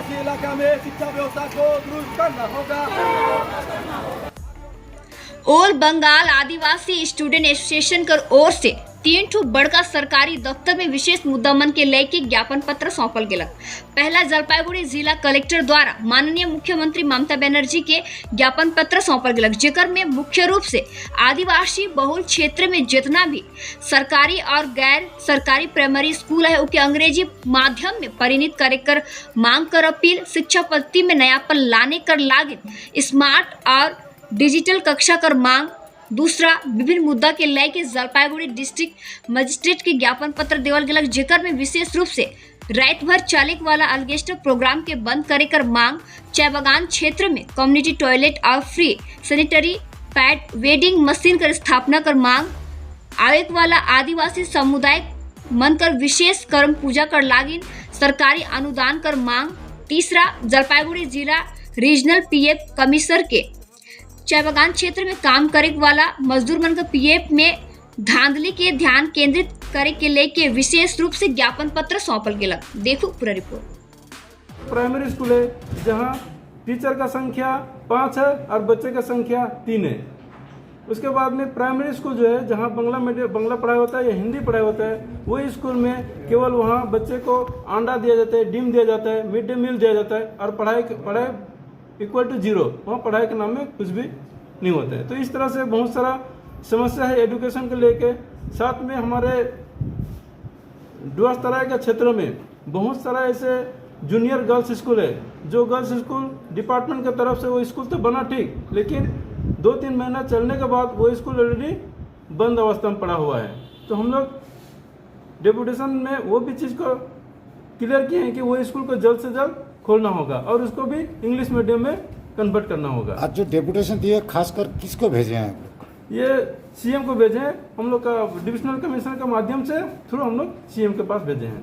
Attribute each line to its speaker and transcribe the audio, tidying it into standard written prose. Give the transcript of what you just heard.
Speaker 1: आदिवासी इलाका में शिक्षा व्यवस्था को दुरुस्त करना होगा।
Speaker 2: और बंगाल आदिवासी स्टूडेंट एसोसिएशन की ओर से 3 ठो बड़का सरकारी दफ्तर में विशेष मुद्दा मन के लेके ज्ञापन पत्र सौंपल गेल। पहला जलपाईगुड़ी जिला कलेक्टर द्वारा माननीय मुख्यमंत्री ममता बनर्जी के ज्ञापन पत्र सौंपल गेल, जेकर में मुख्य रूप से आदिवासी बहुल क्षेत्र में जितना भी सरकारी और गैर सरकारी प्राइमरी स्कूल है उनके अंग्रेजी माध्यम में परिणित करे कर मांग कर अपील, शिक्षा पद्धति में नयापन लाने कर लागे स्मार्ट और डिजिटल कक्षा कर मांग। दूसरा विभिन्न मुद्दा के लेके जलपाईगुड़ी डिस्ट्रिक्ट मजिस्ट्रेट के ज्ञापन पत्र देवल गेलक, जेकर में विशेष रूप से रात भर चले वाला अलगेस्टर प्रोग्राम के बंद करे कर मांग, चाय बागान क्षेत्र में कम्युनिटी टॉयलेट और free sanitary pad wedding machine कर स्थापना कर मांग, आवेक वाला आदिवासी समुदाय मन कर विशेष कर्म पूजा कर लागिन सरकारी अनुदान कर मांग। तीसरा जलपाईगुड़ी जिला रीजनल पीएफ कमिश्नर के चाय बागान क्षेत्र में काम करे वाला मजदूर मन का पीएफ में धांधली के ध्यान केंद्रित करे के लेके विशेष रूप से ज्ञापन पत्र सौंपल गेला। देखो पूरा रिपोर्ट।
Speaker 1: प्राइमरी स्कूल है जहां टीचर का संख्या 5 है और बच्चे का संख्या 3 है। उसके बाद में प्राइमरी स्कूल जो है जहां बंगला पढ़ाई होता है या हिंदी पढ़ाई होता है, वही स्कूल में केवल वहां बच्चे को अंडा दिया जाता है, डिम दिया जाता है, मिड डे मील दिया जाता है और पढ़ाई इक्वल टू 0, वहाँ पढ़ाई के नाम में कुछ भी नहीं होता है। तो इस तरह से बहुत सारा समस्या है एजुकेशन को लेके। साथ में हमारे डुआसतराय के क्षेत्र में बहुत सारा ऐसे जूनियर गर्ल्स स्कूल है, जो गर्ल्स स्कूल डिपार्टमेंट की तरफ से वो स्कूल तो बना ठीक, लेकिन 2-3 महीना चलने के बाद वो स्कूल ऑलरेडी बंद अवस्था में पड़ा हुआ है। तो हम लोग डेपुटेशन में वो भी चीज़ को क्लियर किए हैं कि वो स्कूल को जल्द से जल्द खोलना होगा और उसको भी इंग्लिश मीडियम में कन्वर्ट करना होगा।
Speaker 3: आज जो डेपुटेशन दिए खासकर किसको भेजे हैं?
Speaker 1: ये सीएम को भेजे हैं, हम लोग का डिविजनल कमिश्नर के माध्यम से थ्रू हम लोग सीएम के पास भेजे हैं।